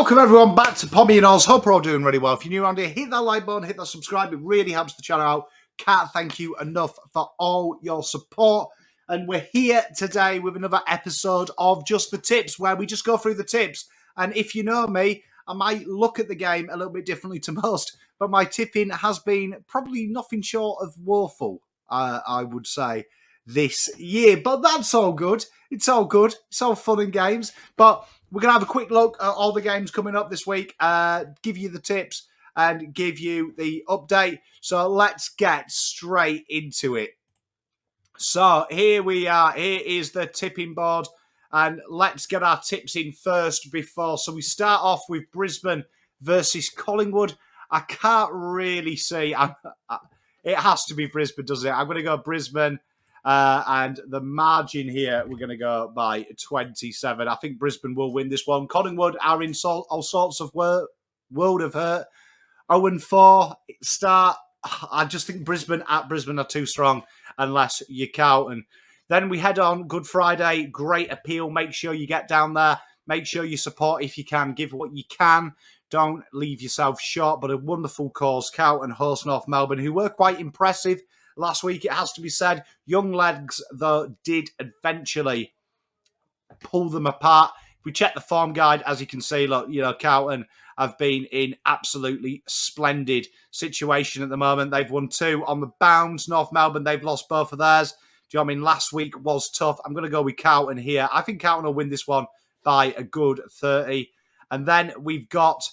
Welcome everyone back to Pommy and Oz. Hope we're all doing really well. If you're new around here, hit that like button, hit that subscribe. It really helps the channel out. Can't thank you enough for all your support. And we're here today with another episode of Just the Tips, where we just go through the tips. And if you know me, I might look at the game a little bit differently to most, but my tipping has been probably nothing short of woeful, I would say, this year. But that's all good. It's all good. It's all fun and games. But we're going to have a quick look at all the games coming up this week, give you the tips and give you the update. So let's get straight into it. So here we are. Here is the tipping board. And let's get our tips in first before. So we start off with Brisbane versus Collingwood. I can't really see. It has to be Brisbane, doesn't it? I'm going to go Brisbane. And the margin here, we're going to go by 27. I think Brisbane will win this one. Collingwood are in all sorts of world of hurt. 0-4 start. I just think Brisbane are too strong unless you count. And then we head on Good Friday. Great appeal. Make sure you get down there. Make sure you support if you can. Give what you can. Don't leave yourself short. But a wonderful cause. Carlton host North Melbourne, who were quite impressive last week, it has to be said. Young legs, though, did eventually pull them apart. If we check the form guide, as you can see, look, Carlton have been in absolutely splendid situation at the moment. They've won 2 on the bounce. North Melbourne, they've lost both of theirs. Do you know what I mean? Last week was tough. I'm going to go with Carlton here. I think Carlton will win this one by a good 30. And then we've got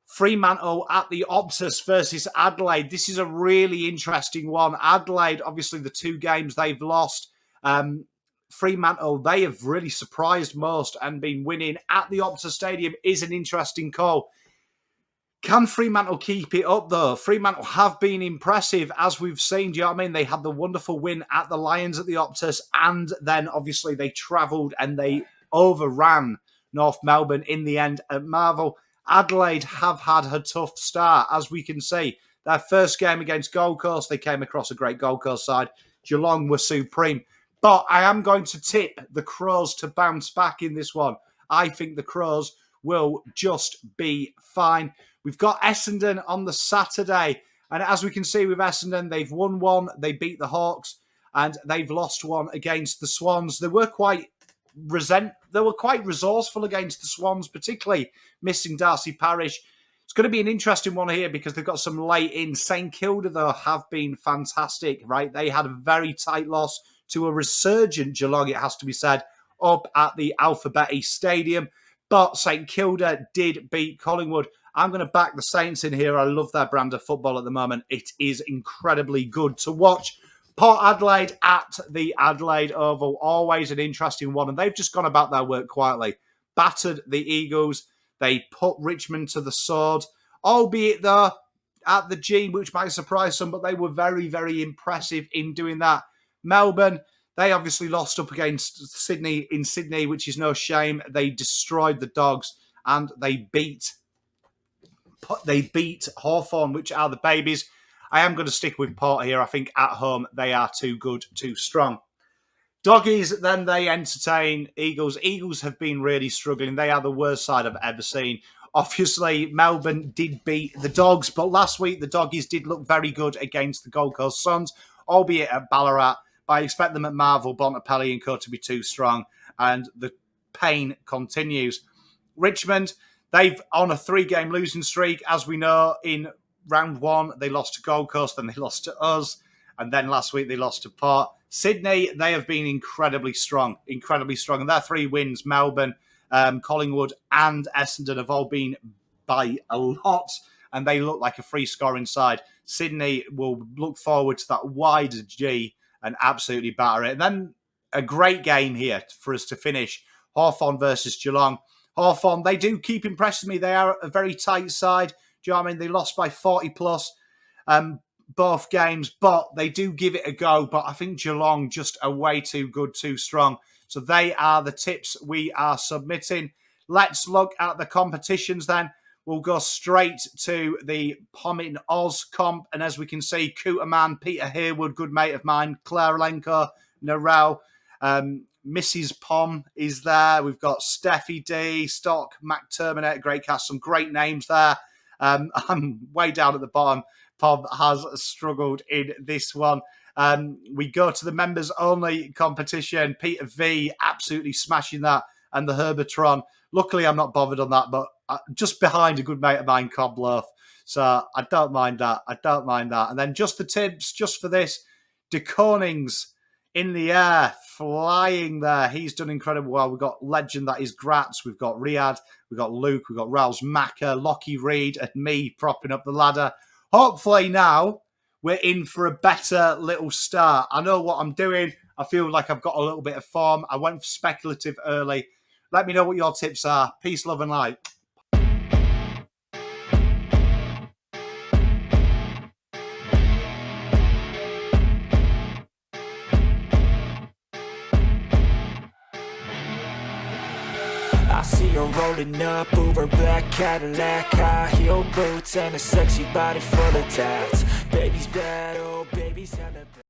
Fremantle at the Optus versus Adelaide. This is a really interesting one. Adelaide, obviously the 2 games they've lost. Fremantle, they have really surprised most and been winning at the Optus Stadium is an interesting call. Can Fremantle keep it up though? Fremantle have been impressive as we've seen. Do you know what I mean? They had the wonderful win at the Lions at the Optus, and then obviously they travelled and they overran North Melbourne in the end at Marvel. Adelaide have had a tough start, as we can see. Their first game against Gold Coast, they came across a great Gold Coast side. Geelong were supreme. But I am going to tip the Crows to bounce back in this one. I think the Crows will just be fine. We've got Essendon on the Saturday. And as we can see with Essendon, they've won 1. They beat the Hawks. And they've lost 1 against the Swans. They were quite resourceful against the Swans, particularly missing Darcy Parish. It's going to be an interesting one here because they've got some late in. St Kilda, though, have been fantastic, right? They had a very tight loss to a resurgent Geelong, it has to be said, up at the Alphabet Stadium. But St Kilda did beat Collingwood. I'm going to back the Saints in here. I love their brand of football at the moment. It is incredibly good to watch. Port Adelaide at the Adelaide Oval, always an interesting one. And they've just gone about their work quietly. Battered the Eagles. They put Richmond to the sword. Albeit, though, at the G, which might surprise some, but they were very, very impressive in doing that. Melbourne, they obviously lost up against Sydney in Sydney, which is no shame. They destroyed the Dogs and they beat Hawthorn, which are the babies. I am going to stick with Port here. I think at home, they are too good, too strong. Doggies, then they entertain Eagles. Eagles have been really struggling. They are the worst side I've ever seen. Obviously, Melbourne did beat the Dogs, but last week the Doggies did look very good against the Gold Coast Suns, albeit at Ballarat. But I expect them at Marvel, Bontempelli and Co to be too strong, and the pain continues. Richmond, they've on a 3-game losing streak. As we know, in round 1, they lost to Gold Coast, then they lost to us, and then last week they lost to Port. Sydney, they have been incredibly strong. And their 3 wins, Melbourne, Collingwood and Essendon, have all been by a lot, and they look like a free scoring side. Sydney will look forward to that wider G and absolutely batter it. And then a great game here for us to finish. Hawthorn versus Geelong. Hawthorn, they do keep impressing me. They are a very tight side. Do you know what I mean? They lost by 40 plus both games, but they do give it a go. But I think Geelong just are way too good, too strong. So they are the tips we are submitting. Let's look at the competitions then. We'll go straight to the Pommy Oz comp. And as we can see, Cooterman, Peter Harewood, good mate of mine, Claire Lenko, Narelle, Mrs. Pom is there. We've got Steffi D, Stock, Mac Terminator, great cast, some great names there. I'm way down at the bottom. Pom has struggled in this one. We go to the members only competition. Peter V absolutely smashing that, and the Herbatron. Luckily, I'm not bothered on that, but just behind a good mate of mine, Cob Loaf. So I don't mind that. I don't mind that. And then just the tips, just for this, De Konings in the air, flying there. He's done incredible well. We've got legend that is Gratz. We've got Riyadh. We've got Luke. We've got Rouse Macker, Lockie Reed, and me propping up the ladder. Hopefully now we're in for a better little start. I know what I'm doing. I feel like I've got a little bit of form. I went for speculative early. Let me know what your tips are. Peace, love, and light. I see her rolling up, Uber black Cadillac, high heel boots and a sexy body full of tats. Baby's bad, oh